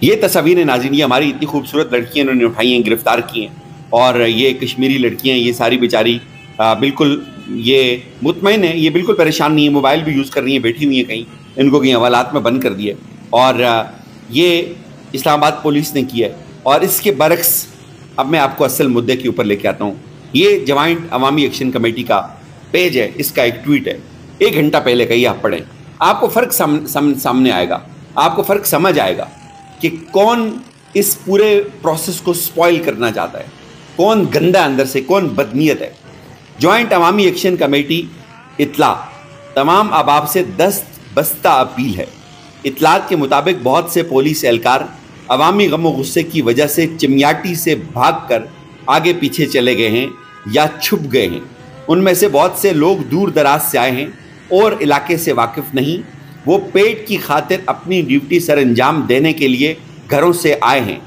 یہ تصاویر ناظرین یہ ہماری اتنی خوبصورت لڑکیاں انہوں نے اٹھائی ہیں، گرفتار کی ہیں، اور یہ کشمیری لڑکیاں یہ ساری بیچاری بالکل یہ مطمئن ہیں، یہ بالکل پریشان نہیں ہیں، موبائل بھی یوز کر رہی ہیں، بیٹھی ہوئی ہیں کہیں، ان کو کہیں حوالات میں بند کر دیا، اور یہ اسلام آباد پولیس نے کیا ہے۔ اور اس کے برعکس اب میں آپ کو اصل مدعے کے اوپر لے کے آتا ہوں۔ یہ جوائنٹ عوامی ایکشن کمیٹی کا پیج ہے، اس کا ایک ٹویٹ ہے 1 گھنٹہ پہلے کا، یہ آپ پڑھیں، آپ کو فرق سامنے آئے گا، آپ کو فرق سمجھ آئے گا کہ کون اس پورے پروسیس کو سپوائل کرنا چاہتا ہے، کون گندا اندر سے، کون بدنیت ہے۔ جوائنٹ عوامی ایکشن کمیٹی اطلاع تمام احباب سے دست بستہ اپیل ہے۔ اطلاعات کے مطابق بہت سے پولیس اہلکار عوامی غم و غصے کی وجہ سے چمیاٹی سے بھاگ کر آگے پیچھے چلے گئے ہیں یا چھپ گئے ہیں۔ ان میں سے بہت سے لوگ دور دراز سے آئے ہیں اور علاقے سے واقف نہیں، وہ پیٹ کی خاطر اپنی ڈیوٹی سر انجام دینے کے لیے گھروں سے آئے ہیں۔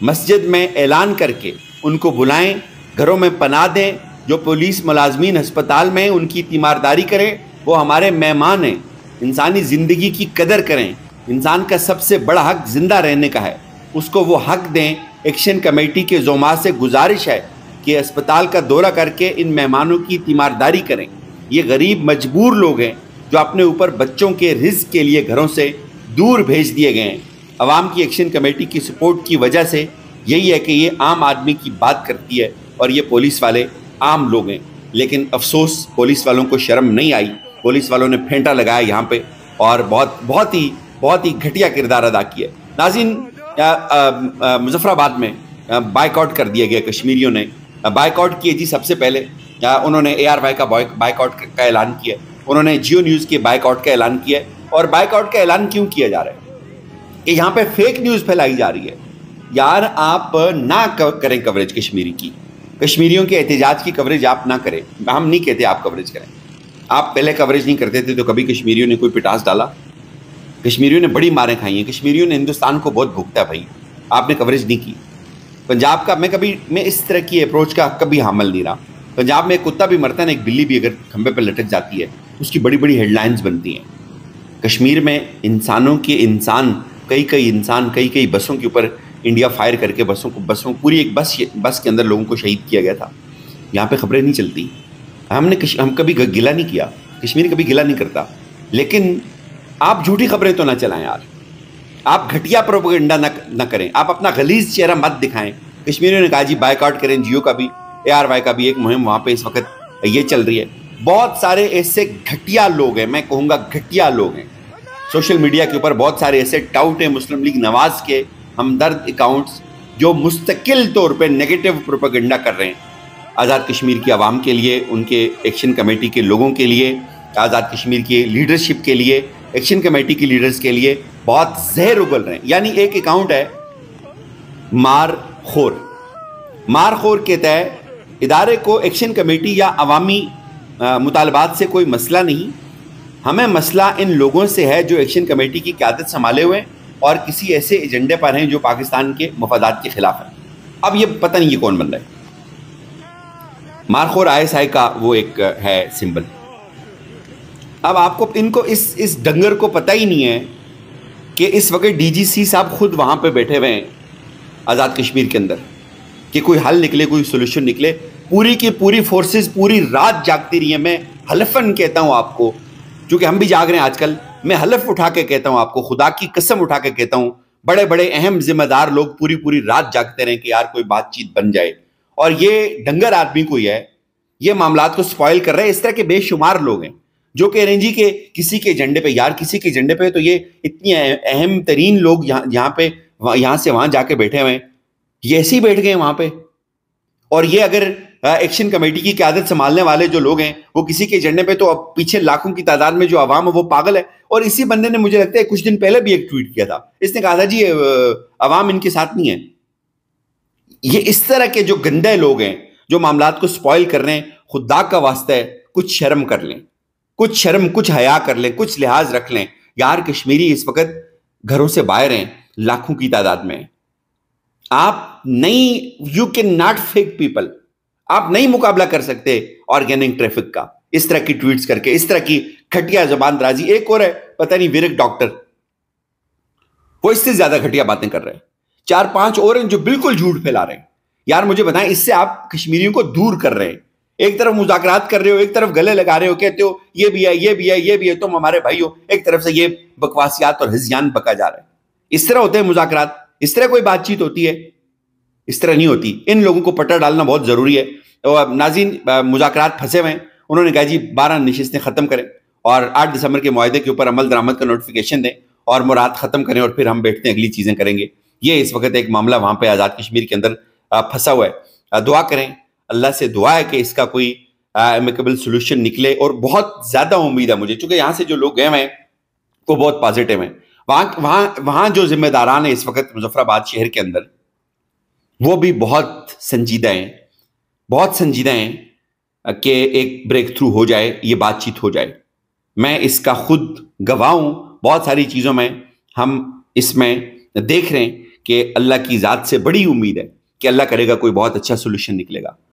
مسجد میں اعلان کر کے ان کو بلائیں، گھروں میں پناہ دیں۔ جو پولیس ملازمین ہسپتال میں ان کی تیمارداری کریں، وہ ہمارے مہمان ہیں۔ انسانی زندگی کی قدر کریں، انسان کا سب سے بڑا حق زندہ رہنے کا ہے، اس کو وہ حق دیں۔ ایکشن کمیٹی کے زعماء سے گزارش ہے کہ اسپتال کا دورہ کر کے ان مہمانوں کی تیمارداری کریں۔ یہ غریب مجبور لوگ ہیں جو اپنے اوپر بچوں کے رزق کے لیے گھروں سے دور بھیج دیے گئے ہیں۔ عوام کی ایکشن کمیٹی کی سپورٹ کی وجہ سے یہی ہے کہ یہ عام آدمی کی بات کرتی ہے، اور یہ پولیس والے عام لوگ ہیں۔ لیکن افسوس پولیس والوں کو شرم نہیں آئی، پولیس والوں نے پھینٹا لگایا یہاں پہ، اور بہت ہی گھٹیا کردار ادا کیا ہے۔ ناظرین، مظفر آباد میں بائیک آؤٹ کر دیا گیا، کشمیریوں نے بائیک آؤٹ کیے جی۔ سب سے پہلے انہوں نے ARY کا بائیک آؤٹ کا اعلان کیا، انہوں نے جیو نیوز کے بائیک آؤٹ کا اعلان کیا۔ اور بائیک آؤٹ کا اعلان کیوں کیا جا رہا ہے کہ یہاں پہ فیک نیوز پھیلائی جا رہی ہے۔ یار آپ نہ کریں کوریج کشمیری کی، کشمیریوں کے احتجاج کی کوریج آپ نہ کریں، ہم نہیں کہتے آپ کوریج کریں۔ آپ پہلے کوریج نہیں کرتے تھے تو کبھی کشمیریوں نے کوئی پٹاس ڈالا؟ کشمیریوں نے بڑی ماریں کھائی ہیں، کشمیریوں نے ہندوستان کو بہت بھوگتا ہے بھائی، آپ نے کوریج نہیں کی۔ پنجاب کا میں اس طرح کی اپروچ کا کبھی حامل نہیں رہا۔ پنجاب میں ایک کتا بھی مرتا ہے نا، ایک بلی بھی اگر کھمبے پہ لٹک جاتی ہے، اس کی بڑی بڑی ہیڈ لائنز بنتی ہیں۔ کشمیر میں کئی بسوں کے اوپر انڈیا فائر کر کے بسوں پوری ایک بس کے اندر لوگوں کو شہید کیا گیا تھا۔ یہاں پہ خبریں نہیں چلتی، ہم کبھی گلہ نہیں کیا، کشمیر کبھی گلہ نہیں کرتا، لیکن آپ جھوٹی خبریں تو نہ چلائیں یار، آپ گھٹیا پروپیگنڈا نہ کریں، آپ اپنا غلیظ چہرہ مت دکھائیں۔ کشمیریوں نے کہا جی بائیک آؤٹ کریں، جیو کا بھی، ARY کا بھی ایک مہم وہاں پہ اس وقت یہ چل رہی ہے۔ بہت سارے ایسے گھٹیا لوگ ہیں، میں کہوں گا گھٹیا لوگ ہیں، سوشل میڈیا کے اوپر بہت سارے ایسے ٹاؤٹ ہیں مسلم لیگ نواز کے ہمدرد اکاؤنٹس جو مستقل طور پہ نیگیٹو پروپیگنڈا کر رہے ہیں آزاد کشمیر کی عوام کے لیے، ان کے ایکشن کمیٹی کے لوگوں کے لیے، آزاد کشمیر کی لیڈرشپ کے لیے، ایکشن کمیٹی کی لیڈرز کے لیے بہت زہر اگل رہے ہیں۔ یعنی ایک اکاؤنٹ ہے مار خور کہتا ہے ادارے کو ایکشن کمیٹی یا عوامی مطالبات سے کوئی مسئلہ نہیں، ہمیں مسئلہ ان لوگوں سے ہے جو ایکشن کمیٹی کی قیادت سنبھالے ہوئے ہیں اور کسی ایسے ایجنڈے پر ہیں جو پاکستان کے مفادات کے خلاف ہیں۔ اب یہ پتہ نہیں یہ کون بن رہا ہے۔ مارخور ISI کا وہ ایک ہے سمبل۔ اب آپ کو ان کو اس ڈنگر کو پتہ ہی نہیں ہے کہ اس وقت DGC صاحب خود وہاں پہ بیٹھے ہوئے ہیں آزاد کشمیر کے اندر، کہ کوئی حل نکلے، کوئی سولوشن نکلے۔ پوری کی پوری فورسز پوری رات جاگتی رہی ہیں۔ میں حلفاً کہتا ہوں آپ کو، چونکہ ہم بھی جاگ رہے ہیں آج کل، میں حلف اٹھا کے کہتا ہوں آپ کو، خدا کی قسم اٹھا کے کہتا ہوں، بڑے بڑے اہم ذمہ دار لوگ پوری رات جاگتے رہیں کہ یار کوئی بات چیت بن جائے، اور یہ ڈنگر آدمی کوئی ہے، یہ معاملات کو سپوائل کر رہے ہیں۔ اس طرح کے بے شمار لوگ ہیں جو کہہ رہے ہیں جی کہ کسی کے ایجنڈے پہ، یار کسی کے ایجنڈے پہ تو یہ اتنی اہم ترین لوگ یہاں سے وہاں جا کے بیٹھے ہوئے ہیں، یہ ایسے ہی بیٹھ گئے وہاں پہ۔ اور یہ اگر ایکشن کمیٹی کی قیادت سنبھالنے والے جو لوگ ہیں وہ کسی کے ایجنڈے پہ، تو اب پیچھے لاکھوں کی تعداد میں جو عوام ہے وہ پاگل ہے۔ اور اسی بندے نے مجھے لگتا ہے کچھ دن پہلے بھی ایک ٹویٹ کیا تھا، اس نے کہا تھا جی عوام ان کے ساتھ نہیں ہے۔ یہ اس طرح کے جو گندے لوگ ہیں جو معاملات کو سپوائل کر رہے ہیں، خدا کا واسطہ ہے کچھ شرم کر لیں، کچھ حیا کر لیں، کچھ لحاظ رکھ لیں۔ یار کشمیری اس وقت گھروں سے باہر ہیں، لاکھوں کی تعداد میں۔ آپ نہیں، you can not fake people, آپ نہیں مقابلہ کر سکتے آرگینک ٹریفک کا اس طرح کی ٹویٹس کر کے، اس طرح کی کھٹیا زبان درازی۔ ایک اور ہے، پتہ نہیں ورک ڈاکٹر، وہ اس سے زیادہ گھٹیا باتیں کر رہے ہیں. 4-5 اور ہیں جو بالکل جھوٹ پھیلا رہے ہیں. یار مجھے بتائیں اس سے آپ کشمیریوں کو دور کر رہے ہیں. ایک طرف مذاکرات کر رہے ہو، ایک طرف گلے لگا رہے ہو، کہتے ہو یہ بھی ہے یہ بھی ہے یہ بھی ہے، تم ہمارے بھائی ہو. ایک طرف سے یہ بکواسیات اور ہذیان بکا جا رہا ہے. اس طرح ہوتے ہیں مذاکرات؟ اس طرح کوئی بات چیت ہوتی ہے؟ اس طرح نہیں ہوتی. ان لوگوں کو پٹا ڈالنا بہت ضروری ہے. ناظرین، مذاکرات پھنسے ہوئے ہیں. انہوں نے کہا جی 12 نشستیں ختم کریں اور 8 دسمبر کے معاہدے کے اوپر عمل درآمد کا نوٹیفیکیشن دیں اور مراد ختم کریں، اور پھر ہم بیٹھتے ہیں اگلی چیزیں کریں گے. یہ اس وقت ایک معاملہ وہاں پہ آزاد کشمیر کے اندر پھنسا ہوا ہے. دعا کریں، اللہ سے دعا ہے کہ اس کا کوئی ایمیکیبل سولوشن نکلے. اور بہت زیادہ امید ہے مجھے، چونکہ یہاں سے جو لوگ گئے ہیں وہ بہت پازیٹیو ہیں. وہاں جو ذمہ داران ہیں اس وقت مظفر آباد شہر کے اندر، وہ بھی بہت سنجیدہ ہیں کہ ایک بریک تھرو ہو جائے، یہ بات چیت ہو جائے. میں اس کا خود گواہ ہوں. بہت ساری چیزوں میں ہم اس میں دیکھ رہے ہیں کہ اللہ کی ذات سے بڑی امید ہے کہ اللہ کرے گا کوئی بہت اچھا سولوشن نکلے گا.